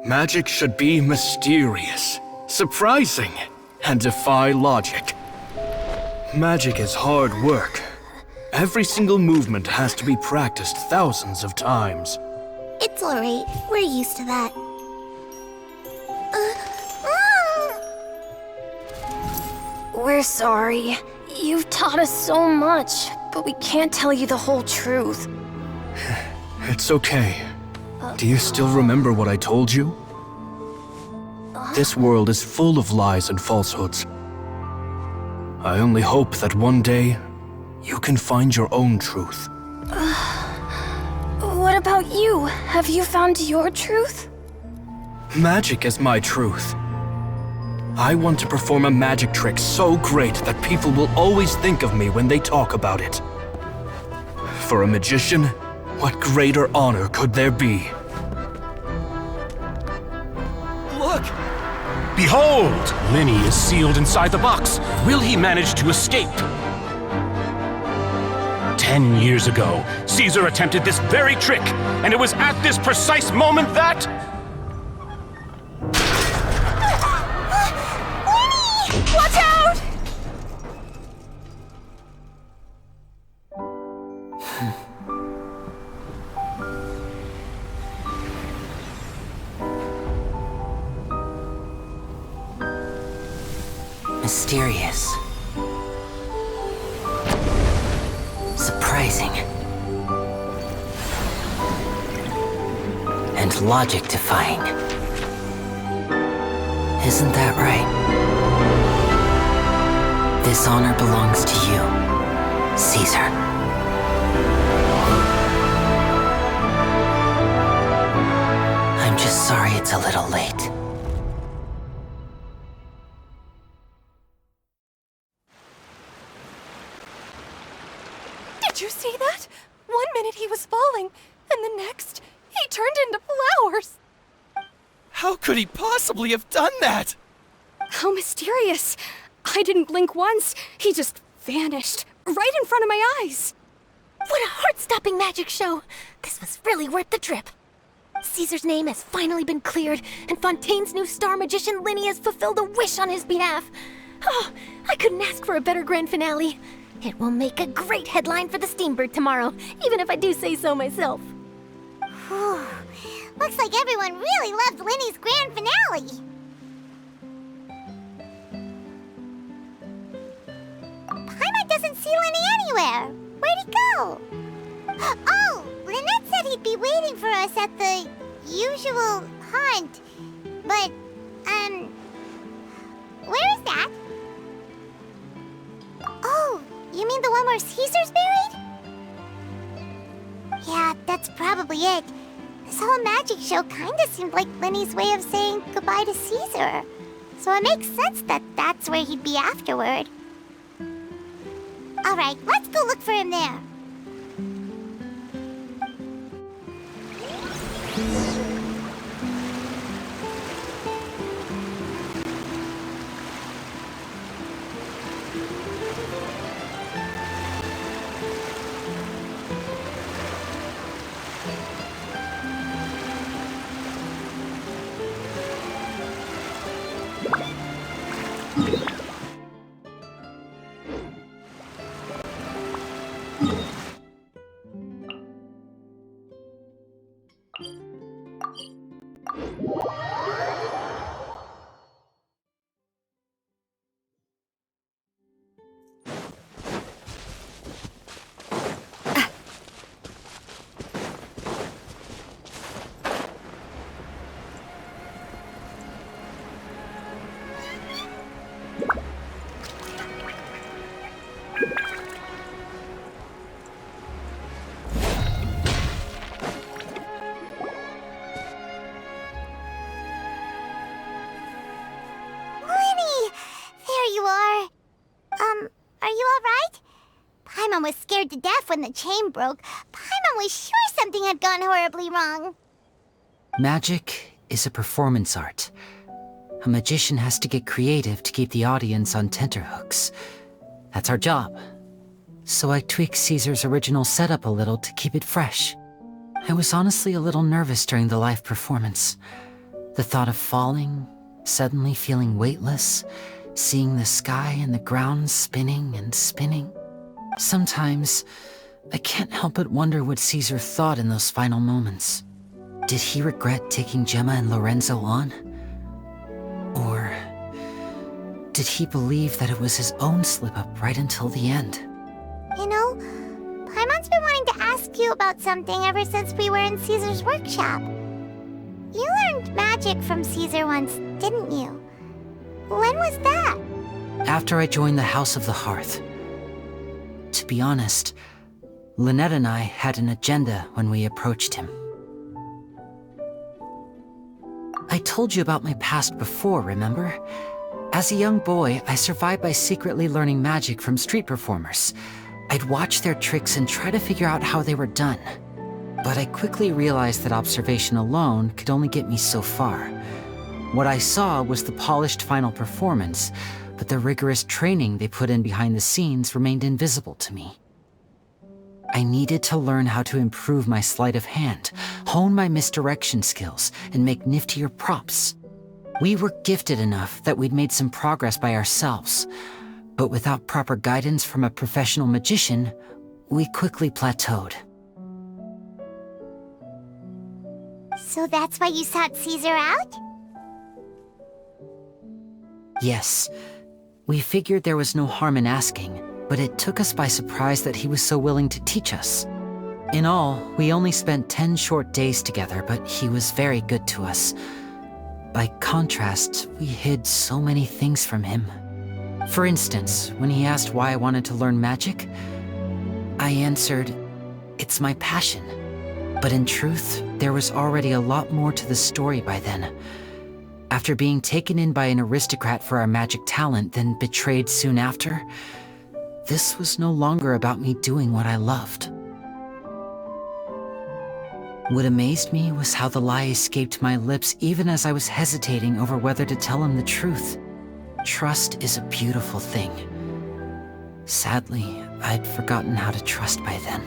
Magic should be mysterious, surprising, and defy logic. Magic is hard work. Every single movement has to be practiced thousands of times. It's alright. We're used to that. We're sorry. You've taught us so much, but we can't tell you the whole truth. It's okay. Do you still remember what I told you? This world is full of lies and falsehoods. I only hope that one day, you can find your own truth. What about you? Have you found your truth? Magic is my truth. I want to perform a magic trick so great that people will always think of me when they talk about it. For a magician, what greater honor could there be? Look! Behold! Lyney is sealed inside the box. Will he manage to escape? 10 years ago, Caesar attempted this very trick, and it was at this precise moment that... Lyney! Watch out! Mysterious. Surprising. And logic-defying. Isn't that right? This honor belongs to you, Caesar. I'm just sorry it's a little late. Did you see that? 1 minute he was falling, and the next, he turned into flowers. How could he possibly have done that? How mysterious. I didn't blink once. He just vanished, right in front of my eyes. What a heart-stopping magic show! This was really worth the trip. Caesar's name has finally been cleared, and Fontaine's new star magician Lyney has fulfilled a wish on his behalf. Oh, I couldn't ask for a better grand finale. It will make a great headline for the Steambird tomorrow, even if I do say so myself. Whew. Looks like everyone really loved Lyney's grand finale. Paimon doesn't see Lyney anywhere. Where'd he go? Oh, Lynette said he'd be waiting for us at the usual hunt. But, where is that? Oh, you mean the one where Caesar's buried? Yeah, that's probably it. This whole magic show kinda seemed like Lyney's way of saying goodbye to Caesar. So it makes sense that that's where he'd be afterward. Alright, let's go look for him there. scared to death when the chain broke. Paimon was sure something had gone horribly wrong. Magic is a performance art. A magician has to get creative to keep the audience on tenterhooks. That's our job. So I tweaked Caesar's original setup a little to keep it fresh. I was honestly a little nervous during the live performance. The thought of falling, suddenly feeling weightless, seeing the sky and the ground spinning and spinning. Sometimes, I can't help but wonder what Caesar thought in those final moments. Did he regret taking Gemma and Lorenzo on? Or did he believe that it was his own slip-up right until the end? You know, Paimon's been wanting to ask you about something ever since we were in Caesar's workshop. You learned magic from Caesar once, didn't you? When was that? After I joined the House of the Hearth. To be honest, Lynette and I had an agenda when we approached him. I told you about my past before, remember? As a young boy, I survived by secretly learning magic from street performers. I'd watch their tricks and try to figure out how they were done. But I quickly realized that observation alone could only get me so far. What I saw was the polished final performance, but the rigorous training they put in behind the scenes remained invisible to me. I needed to learn how to improve my sleight of hand, hone my misdirection skills, and make niftier props. We were gifted enough that we'd made some progress by ourselves, but without proper guidance from a professional magician, we quickly plateaued. So that's why you sought Caesar out? Yes. We figured there was no harm in asking, but it took us by surprise that he was so willing to teach us. In all, we only spent 10 short days together, but he was very good to us. By contrast, we hid so many things from him. For instance, when he asked why I wanted to learn magic, I answered, "It's my passion." But in truth, there was already a lot more to the story by then. After being taken in by an aristocrat for our magic talent, then betrayed soon after, this was no longer about me doing what I loved. What amazed me was how the lie escaped my lips even as I was hesitating over whether to tell him the truth. Trust is a beautiful thing. Sadly, I'd forgotten how to trust by then.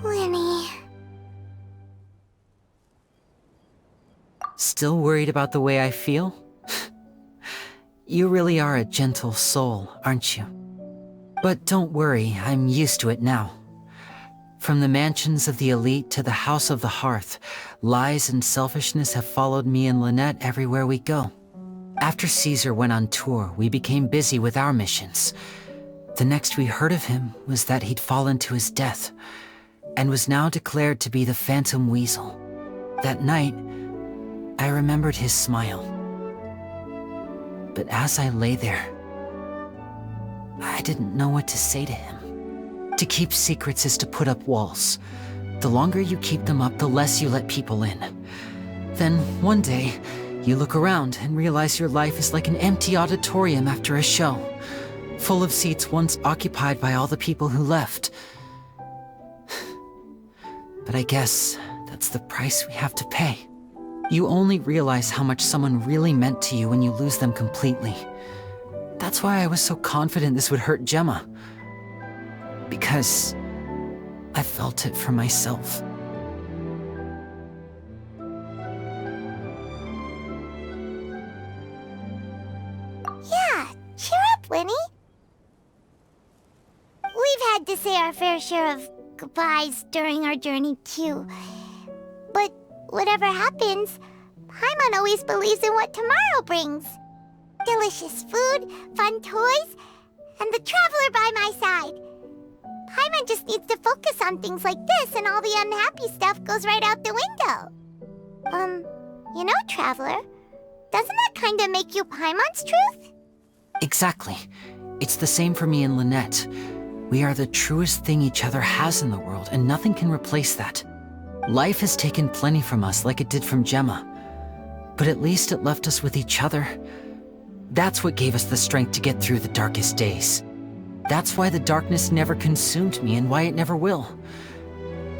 Lyney. Still worried about the way I feel? You really are a gentle soul, aren't you? But don't worry, I'm used to it now. From the mansions of the elite to the House of the Hearth, lies and selfishness have followed me and Lynette everywhere we go. After Caesar went on tour, we became busy with our missions. The next we heard of him was that he'd fallen to his death, and was now declared to be the Phantom Weasel. That night, I remembered his smile. But as I lay there, I didn't know what to say to him. To keep secrets is to put up walls. The longer you keep them up, the less you let people in. Then, one day, you look around and realize your life is like an empty auditorium after a show, full of seats once occupied by all the people who left. But I guess that's the price we have to pay. You only realize how much someone really meant to you when you lose them completely. That's why I was so confident this would hurt Gemma. Because I felt it for myself. Yeah, cheer up, Lyney. We've had to say our fair share of goodbyes during our journey, too. But whatever happens, Paimon always believes in what tomorrow brings. Delicious food, fun toys, and the traveler by my side. Paimon just needs to focus on things like this, and all the unhappy stuff goes right out the window. You know, Traveler, doesn't that kinda make you Paimon's truth? Exactly. It's the same for me and Lynette. We are the truest thing each other has in the world, and nothing can replace that. Life has taken plenty from us, like it did from Gemma. But at least it left us with each other. That's what gave us the strength to get through the darkest days. That's why the darkness never consumed me and why it never will.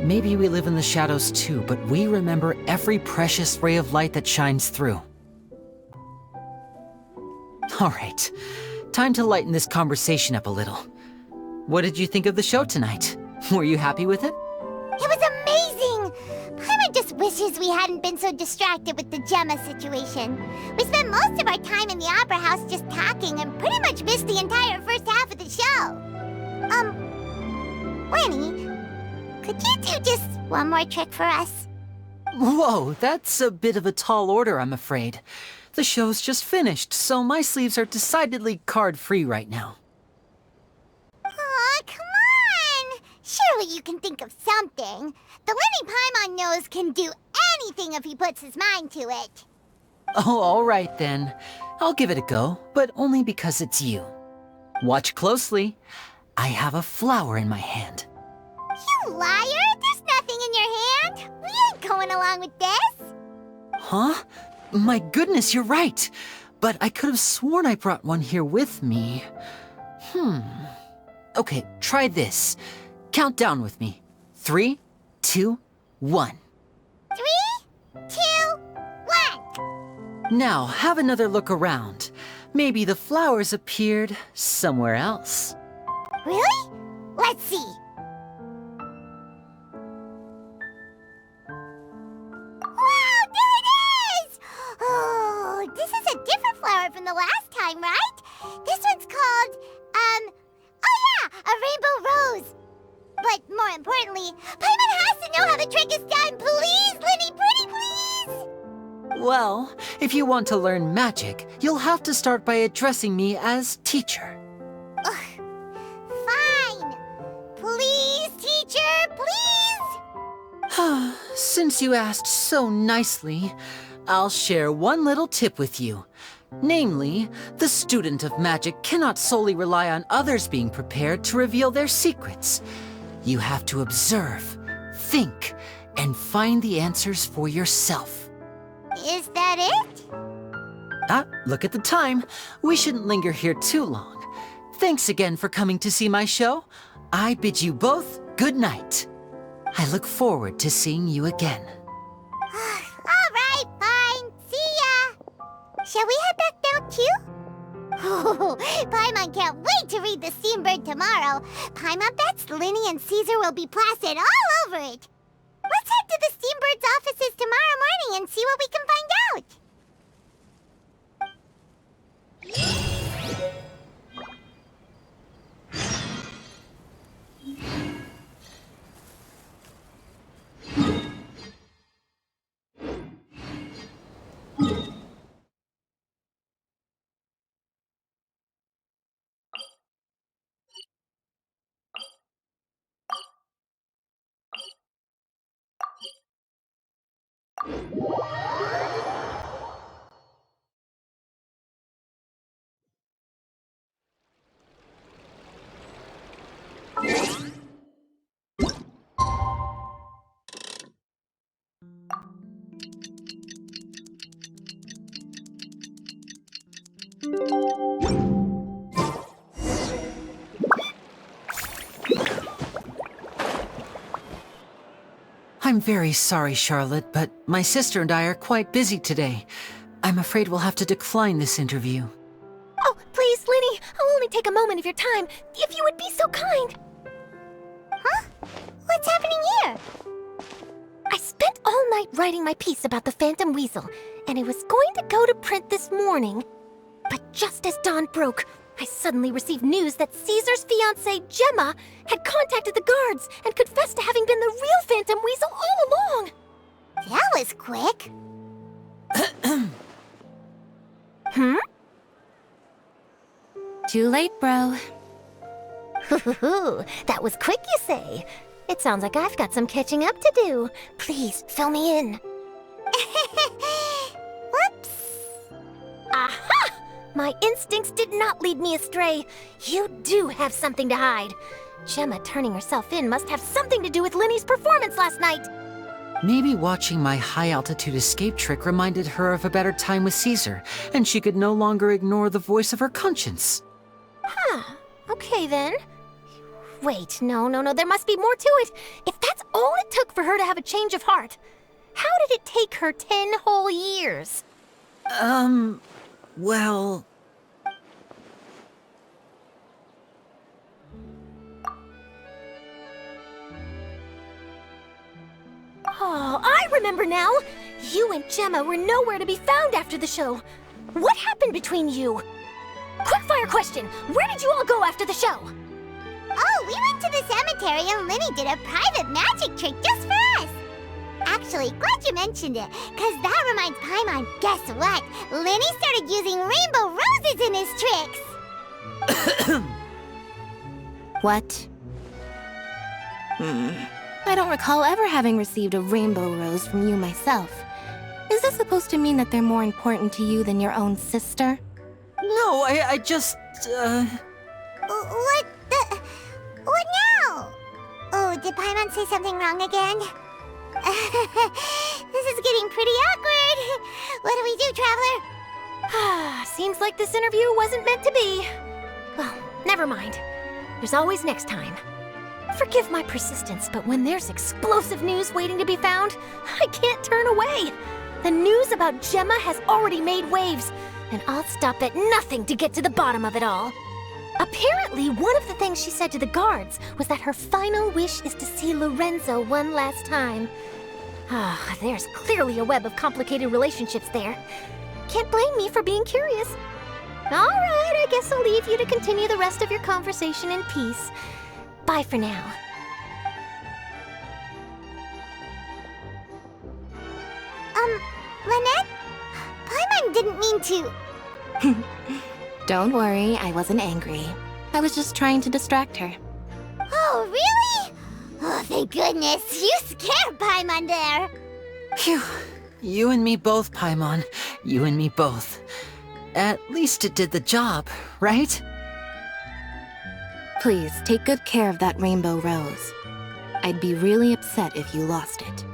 Maybe we live in the shadows too, but we remember every precious ray of light that shines through. Alright, time to lighten this conversation up a little. What did you think of the show tonight? Were you happy with it? It was amazing! Paimon just wishes we hadn't been so distracted with the Gemma situation. We spent most of our time in the Opera House just talking and pretty much missed the entire first half of the show. Lyney, could you do just one more trick for us? Whoa, that's a bit of a tall order, I'm afraid. The show's just finished, so my sleeves are decidedly card-free right now. Aw, come on! Surely you can think of something. The Lyney Paimon knows can do anything if he puts his mind to it. Oh, all right then. I'll give it a go, but only because it's you. Watch closely. I have a flower in my hand. You liar! There's nothing in your hand! We ain't going along with this! Huh? My goodness, you're right. But I could have sworn I brought one here with me. Okay, try this. Count down with me. 3, 2, 1. 3, 2, 1! Now, have another look around. Maybe the flowers appeared somewhere else. Really? Let's see. Wow, there it is! Oh, this is a different flower from the last time, right? This one's called, oh yeah, a rainbow rose. But more importantly, Paimon has to know how the trick is done. Please, Lyney, pretty please! Well, if you want to learn magic, you'll have to start by addressing me as teacher. Ugh. Fine. Please, teacher, please! Since you asked so nicely, I'll share one little tip with you. Namely, the student of magic cannot solely rely on others being prepared to reveal their secrets. You have to observe, think, and find the answers for yourself. Is that it? Ah, look at the time. We shouldn't linger here too long. Thanks again for coming to see my show. I bid you both good night. I look forward to seeing you again. All right, fine. See ya. Shall we head back down too? Oh, Paimon can't wait to read The Steambird tomorrow. Paimon bets Lyney and Caesar will be plastered all over it. Let's head to the Steambird's offices tomorrow morning and see what we can find out. I'm very sorry, Charlotte, but my sister and I are quite busy today. I'm afraid we'll have to decline this interview. Oh, please, Lyney, I'll only take a moment of your time, if you would be so kind. Huh? What's happening here? I spent all night writing my piece about the Phantom Weasel, and it was going to go to print this morning. But just as dawn broke, I suddenly received news that Caesar's fiancée, Gemma, had contacted the guards and confessed to having been the real Phantom Weasel all along. That was quick. Too late, bro. That was quick, you say? It sounds like I've got some catching up to do. Please, fill me in. Whoops. Aha! My instincts did not lead me astray. You do have something to hide. Gemma turning herself in must have something to do with Lyney's performance last night. Maybe watching my high-altitude escape trick reminded her of a better time with Caesar, and she could no longer ignore the voice of her conscience. Huh. Okay then. Wait, no, there must be more to it. If that's all it took for her to have a change of heart, how did it take her 10 whole years? Well... Oh, I remember now! You and Gemma were nowhere to be found after the show. What happened between you? Quickfire question! Where did you all go after the show? Oh, we went to the cemetery and Lyney did a private magic trick just for us. Actually, glad you mentioned it, because that reminds Paimon, guess what? Lyney started using rainbow roses in his tricks. What? I don't recall ever having received a rainbow rose from you myself. Is this supposed to mean that they're more important to you than your own sister? No, I just, What the... What now? Oh, did Paimon say something wrong again? This is getting pretty awkward. What do we do, Traveler? Seems like this interview wasn't meant to be. Well, never mind. There's always next time. Forgive my persistence, but when there's explosive news waiting to be found, I can't turn away. The news about Gemma has already made waves, and I'll stop at nothing to get to the bottom of it all. Apparently, one of the things she said to the guards was that her final wish is to see Lorenzo one last time. There's clearly a web of complicated relationships there. Can't blame me for being curious. All right, I guess I'll leave you to continue the rest of your conversation in peace. Bye for now. Lynette? Paimon didn't mean to... Don't worry, I wasn't angry. I was just trying to distract her. Oh, really? Oh, thank goodness. You scared Paimon there. Phew. You and me both, Paimon. You and me both. At least it did the job, right? Please, take good care of that rainbow rose. I'd be really upset if you lost it.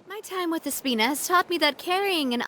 My time with the Spina has taught me that carrying an